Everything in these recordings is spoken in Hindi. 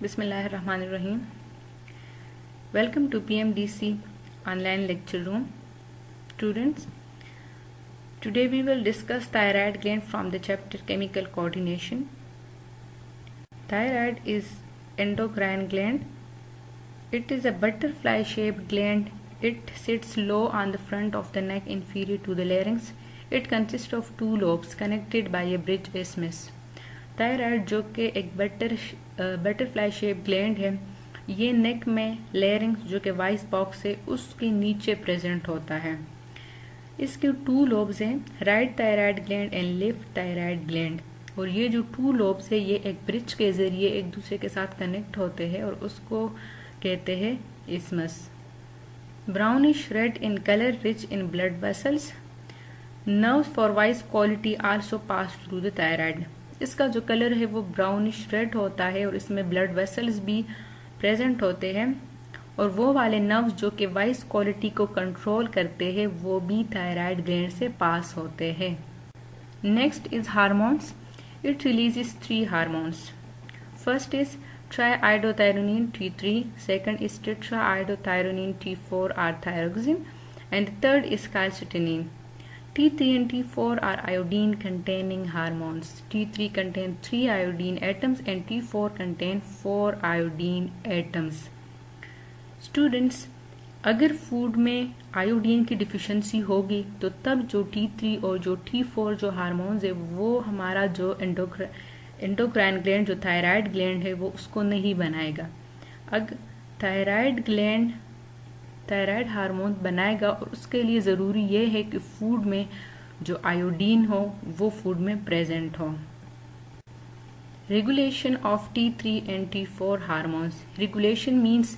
Bismillahirrahmanirrahim. Welcome to PMDC online lecture room. Students, today we will discuss thyroid gland from the chapter chemical coordination. Thyroid is endocrine gland. It is a butterfly shaped gland. It sits low on the front of the neck inferior to the larynx. It consists of two lobes connected by a bridge isthmus. Thyroid जो कि एक बटरफ्लाई शेप ग्लैंड है, ये नेक में लेरिंग्स जो कि वॉइस बॉक्स है उसके नीचे प्रेजेंट होता है। इसके टू लोब्स हैं, right thyroid gland and left thyroid gland, और ये जो टू लोब्स है ये एक ब्रिज के जरिए एक दूसरे के साथ कनेक्ट होते हैं और उसको कहते हैं isthmus. Brownish red in colour, rich in blood vessels. Nerves for voice quality also pass through the thyroid. इसका जो कलर है वो ब्राउनिश रेड होता है और इसमें ब्लड वेसल्स भी प्रेजेंट होते हैं, और वो वाले नर्व्स जो कि वॉइस क्वालिटी को कंट्रोल करते हैं वो भी थायराइड ग्लैंड से पास होते हैं। Next is hormones. It releases 3 hormones. First is triiodothyronine T3, second is tetraiodothyronine T4 or thyroxine, and third is calcitonin. T3 and T4 are iodine containing hormones. T3 contains 3 iodine atoms and T4 contains 4 iodine atoms. Students, अगर फूड में आयोडीन की डिफिशिएंसी होगी तो तब जो T3 और जो T4 जो हार्मोन्स है वो हमारा जो एंडोक्राइन ग्लैंड जो थायराइड ग्लैंड है वो उसको नहीं बनाएगा। अगर थायराइड ग्लैंड थायराइड हार्मोन बनाएगा, और उसके लिए ज़रूरी ये है कि फूड में जो आयोडीन हो वो फूड में प्रेजेंट हो। Regulation of T3 and T4 hormones. Regulation means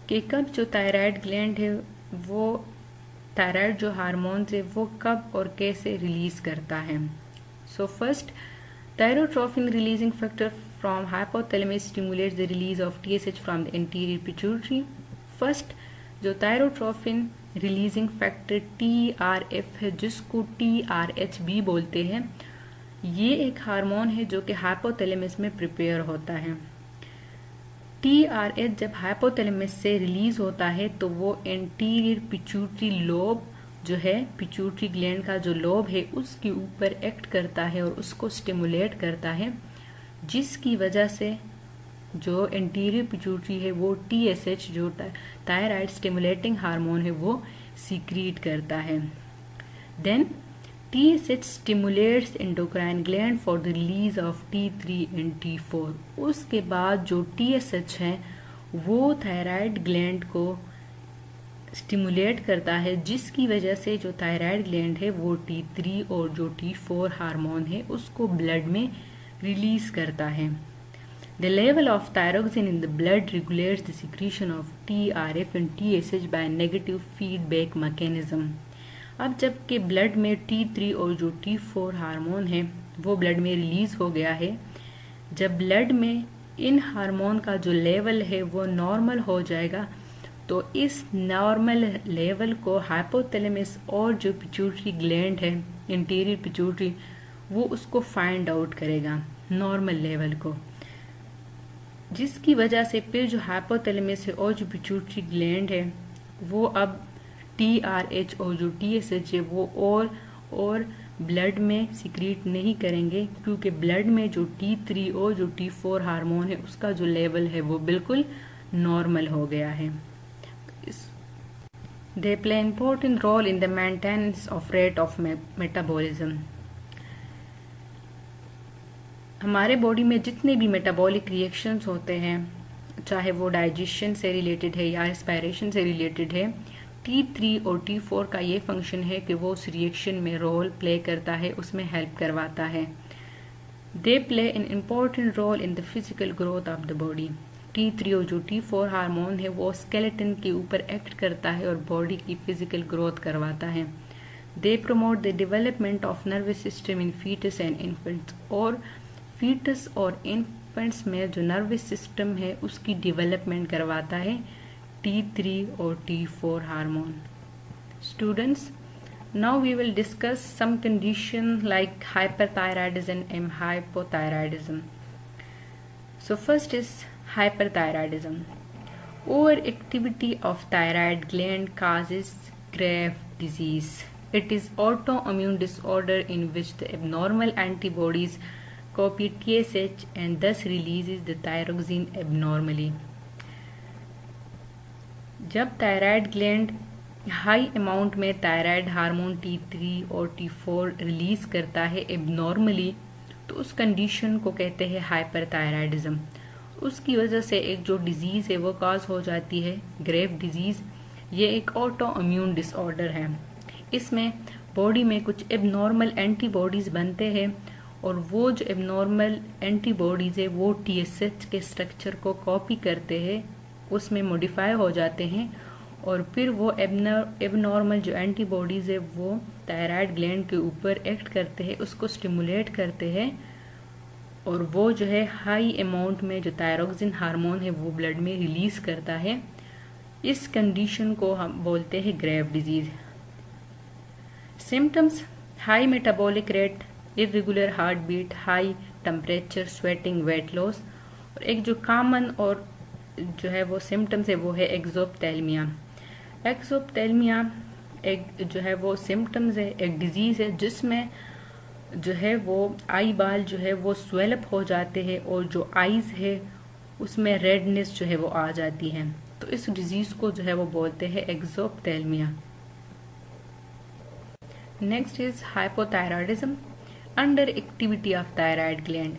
कि कब जो थायराइड ग्लैंड है वो थायराइड जो हार्मोन्स है वो कब और कैसे रिलीज करता है। So first, thyrotropin releasing factor from hypothalamus stimulates the release of TSH from the anterior pituitary. First, जो थायरोट्रोपिन रिलीजिंग फैक्टर TRF है जिसको TRH भी बोलते हैं, ये एक हार्मोन है जो कि हाइपोथैलेमस में प्रिपेयर होता है। TRH जब हाइपोथैलेमस से रिलीज होता है तो वो एंटीरियर पिट्यूटरी लोब जो है, पिट्यूटरी ग्लैंड का जो लोब है उसके ऊपर एक्ट करता है और उसको स्टिमुलेट करता है, जिसकी वजह से जो एंटीरियर पिट्यूटरी है वो TSH जो थायराइड स्टिमुलेटिंग हार्मोन है वो सीक्रीट करता है। Then TSH stimulates endocrine gland for the release of T3 and T4। उसके बाद जो TSH है वो थायराइड ग्लैंड को स्टिमुलेट करता है, जिसकी वजह से जो थायराइड ग्लैंड है वो T3 और जो T4 हार्मोन है उसको ब्लड में रिलीज करता है। The level of thyroxine in the blood regulates the secretion of TRF and TSH by negative feedback mechanism. अब जबकि ब्लड में T3 और जो T4 हार्मोन है वो ब्लड में रिलीज हो गया है, जब ब्लड में इन हार्मोन का जो लेवल है वो नॉर्मल हो जाएगा तो इस नॉर्मल लेवल को हाइपोथैलेमस और जो पिट्यूटरी ग्लैंड है इंटीरियर पिट्यूटरी वो उसको फाइंड आउट करेगा नॉर्मल लेवल को, जिसकी वजह से फिर जो हाइपोथैलेमस है और जो पिट्यूटरी ग्लैंड है वो अब TRH और जो TSH है वो और ब्लड में सिक्रीट नहीं करेंगे, क्योंकि ब्लड में जो T3 और जो T4 हार्मोन है उसका जो लेवल है वो बिल्कुल नॉर्मल हो गया है। They play an important role in the maintenance of rate of metabolism. हमारे बॉडी में जितने भी मेटाबॉलिक रिएक्शंस होते हैं, चाहे वो डाइजेशन से रिलेटेड है या रेस्पिरेशन से रिलेटेड है, T3 और T4 का ये फंक्शन है कि वो उस रिएक्शन में रोल प्ले करता है, उसमें हेल्प करवाता है। They play an important role in the physical growth of the body. T3 और जो T4 हार्मोन है वो स्केलेटन के ऊपर एक्ट करता है और बॉडी की फिजिकल ग्रोथ करवाता है। They promote the development of nervous system in foetus and infants, और फीटस और इन्फेंट्स में जो नर्वस सिस्टम है उसकी डेवलपमेंट करवाता है T3 और T4 hormone. Students, now we will discuss some condition like hyperthyroidism and hypothyroidism. So first is Hyperthyroidism. Overactivity of thyroid gland causes grave disease. It is autoimmune disorder in which the abnormal antibodies copy TSH and thus releases the thyroxine abnormally. जब थायराइड ग्लैंड हाई अमाउंट में थायराइड हार्मोन T3 और T4 रिलीज करता है एबनॉर्मली, तो उस कंडीशन को कहते हैं हाइपरथायराइडिज्म। उसकी वजह से एक जो डिजीज है वो कॉज हो जाती है ग्रेव डिजीज। ये एक ऑटो इम्यून डिसऑर्डर है। इसमें बॉडी में कुछ एबनॉर्मल एंटीबॉडीज बनते हैं और वो जो एबनॉर्मल एंटीबॉडीज है वो TSH के स्ट्रक्चर को कॉपी करते हैं, उसमें मॉडिफाई हो जाते हैं और फिर वो एबनॉर्मल जो एंटीबॉडीज है वो थायराइड ग्लैंड के ऊपर एक्ट करते हैं, उसको स्टिमुलेट करते हैं और वो जो है हाई अमाउंट में जो थायरोक्सिन हार्मोन है वो ब्लड में रिलीज करता है। इस कंडीशन को हम बोलते हैं Grave disease. Symptoms: high metabolic rate, irregular heart beat, high temperature, sweating, weight loss. और एक जो कॉमन और जो है वो सिम्टम्स है वो है एक्सोप्थेल्मिया। एक्सोप्थेल्मिया एक जो है वो सिम्टम्स है, एक डिजीज है जिसमें जो है वो आई बाल जो है वो स्वेलअप हो जाते हैं और जो आईज है उसमें रेडनेस जो है वो आ जाती है। तो इस डिजीज को जो है वो बोलते हैं exophthalmia. Next is hypothyroidism, under activity of thyroid gland.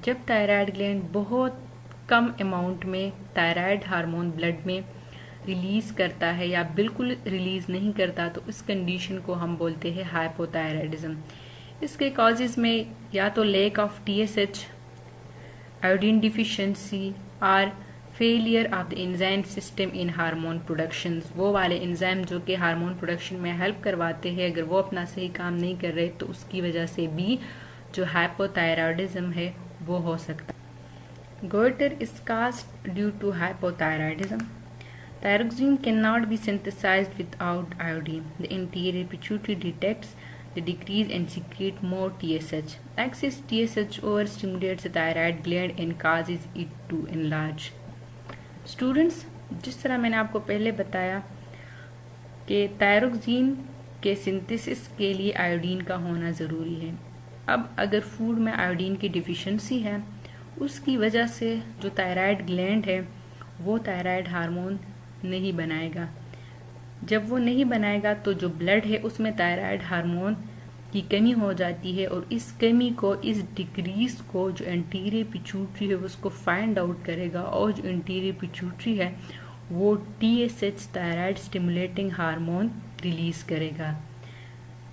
जब थायराइड ग्लैंड बहुत कम अमाउंट में थायराइड हार्मोन ब्लड में रिलीज करता है या बिल्कुल रिलीज नहीं करता, तो इस कंडीशन को हम बोलते हैं हाइपोथायराइडिज्म। इसके कॉजेज में या तो lack of TSH, iodine deficiency और failure of the enzyme system in hormone production. वो वाले एंजाइम जो कि हार्मोन प्रोडक्शन में हेल्प करवाते हैं, अगर वो अपना सही काम नहीं कर रहे तो उसकी वजह से भी जो हाइपोथायराइडिज्म है वो हो सकता है। Goiter is caused due to hypothyroidism. Thyroxine cannot be synthesized without iodine. The anterior pituitary detects the decrease and secretes more TSH. Excess TSH overstimulates the thyroid gland and causes it to enlarge. Students, जिस तरह मैंने आपको पहले बताया कि थायरोक्सिन के सिंथेसिस के लिए आयोडीन का होना ज़रूरी है। अब अगर फूड में आयोडीन की डिफिशिएंसी है, उसकी वजह से जो थायराइड ग्लैंड है वो थायराइड हार्मोन नहीं बनाएगा। जब वो नहीं बनाएगा तो जो ब्लड है उसमें थायराइड हार्मोन की कमी हो जाती है और इस कमी को, इस डिक्रीज को जो एंटीरियर पिट्यूटरी है उसको फाइंड आउट करेगा और जो एंटीरियर पिट्यूटरी है वो TSH thyroid stimulating hormone release करेगा।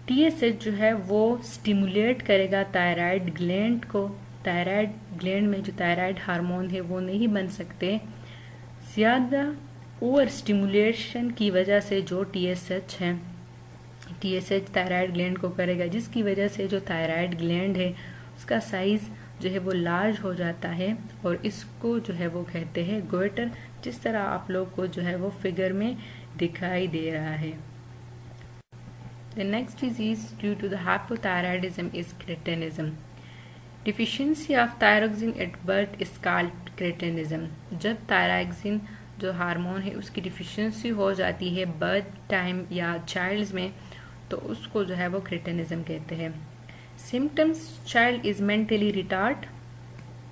TSH जो है वो स्टिमुलेट करेगा थायराइड ग्लैंड को। थायराइड ग्लैंड में जो थायराइड हार्मोन है वो नहीं बन सकते। ज़्यादा ओवर स्टिमुलेशन की वजह से जो TSH है, TSH थायराइड ग्लैंड को करेगा, जिसकी वजह से जो थायराइड ग्लैंड है उसका साइज जो है वो लार्ज हो जाता है और इसको जो है वो कहते हैं गोइटर, जिस तरह आप लोग को जो है वो फिगर में दिखाई दे रहा है। The next disease due to the hypothyroidism is cretinism. Deficiency of thyroxine at birth is called cretinism. जब थायरोक्सिन जो हार्मोन है उसकी डिफिशिएंसी हो जाती है बर्थ टाइम या चाइल्ड्स में, तो उसको जो है वो क्रेटिनिज्म कहते हैं। Symptoms: child is mentally retard,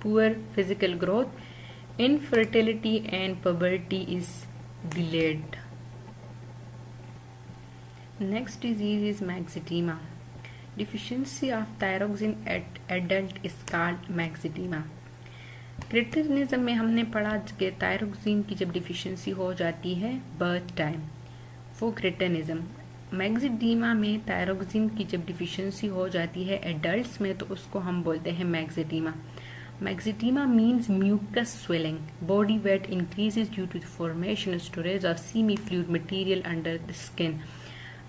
poor physical growth, infertility and puberty is delayed. Next disease is myxedema. Deficiency of thyroxine at adult is called myxedema. Cretinism में हमने पढ़ा कि थायरोक्सिन की जब डिफिशिएंसी हो जाती है बर्थ टाइम, वो क्रेटिनिज्म। मैक्सिडीमा में थायरोक्सिन की जब डिफिशिएंसी हो जाती है एडल्ट्स में, तो उसको हम बोलते हैं myxoedema. Myxoedema means mucous swelling, body weight increases due to the formation storage of semi fluid material under the skin.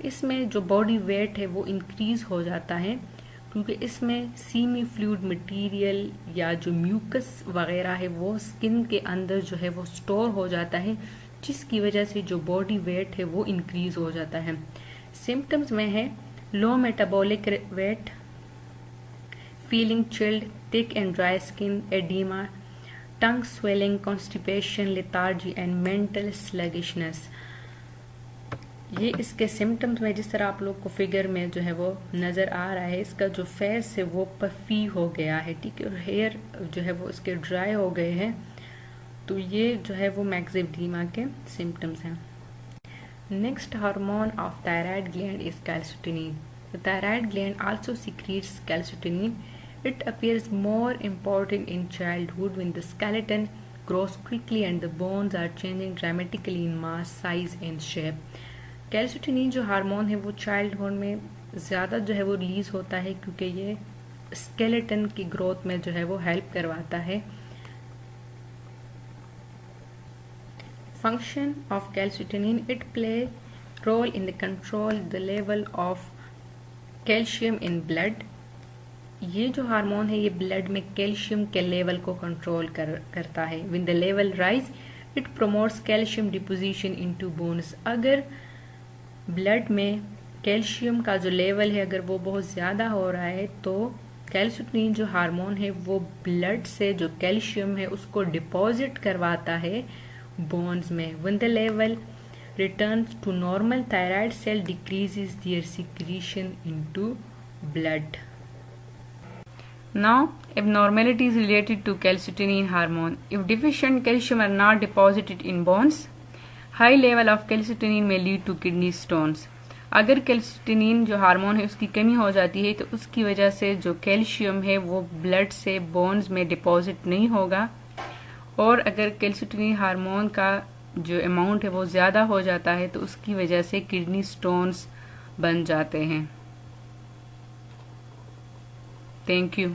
इसमें जो बॉडी वेट है वो इंक्रीज हो जाता है क्योंकि इसमें सेमी फ्लूइड मटेरियल या जो म्यूकस वगैरह है वो स्किन के अंदर जो है वो स्टोर हो जाता है, जिसकी वजह से जो बॉडी वेट है वो इंक्रीज हो जाता है। सिम्टम्स में है low metabolic weight, feeling chilled, thick and dry skin, oedema, tongue swelling, constipation, lethargy and mental sluggishness. ये इसके सिम्टम्स में जिस तरह आप लोग को फिगर में जो है वो नज़र आ रहा है, इसका जो फेस है वो पफी हो गया है, ठीक है, और हेयर जो है वो इसके ड्राई हो गए हैं। तो ये जो है वो मैक्सिडिमा के सिम्टम्स हैं। Next hormone of thyroid gland is calcitonin. The thyroid gland also secretes calcitonin. It appears more important in childhood when the skeleton grows quickly and the bones are changing dramatically in mass, size and shape. Calcitonin जो हार्मोन है वो चाइल्डहुड में ज़्यादा जो है वो रिलीज होता है क्योंकि ये स्केलेटन की ग्रोथ में जो है वो हेल्प करवाता है। Function of calcitonin, it play role in the control the level of calcium in blood. ये जो हार्मोन है ये ब्लड में कैल्शियम के लेवल को कंट्रोल करता है। When the level rise it promotes calcium deposition into bones. अगर ब्लड में कैल्शियम का जो लेवल है अगर वो बहुत ज़्यादा हो रहा है तो कैल्सिटोनिन जो हार्मोन है वो ब्लड से जो कैल्शियम है उसको डिपॉजिट करवाता है बोन्स में। When the level returns to normal, thyroid cell decreases their secretion into blood. Now, abnormality is related to calcitonin hormone. If deficient calcium are not deposited in bones, high level of calcitonin may lead to kidney stones. अगर कैल्सिटोनिन जो हार्मोन है उसकी कमी हो जाती है तो उसकी वजह से जो कैल्शियम है वो ब्लड से बोन्स में डिपॉजिट नहीं होगा, और अगर कैल्सिटोनिन हार्मोन का जो अमाउंट है वो ज़्यादा हो जाता है तो उसकी वजह से किडनी स्टोन्स बन जाते हैं। Thank you.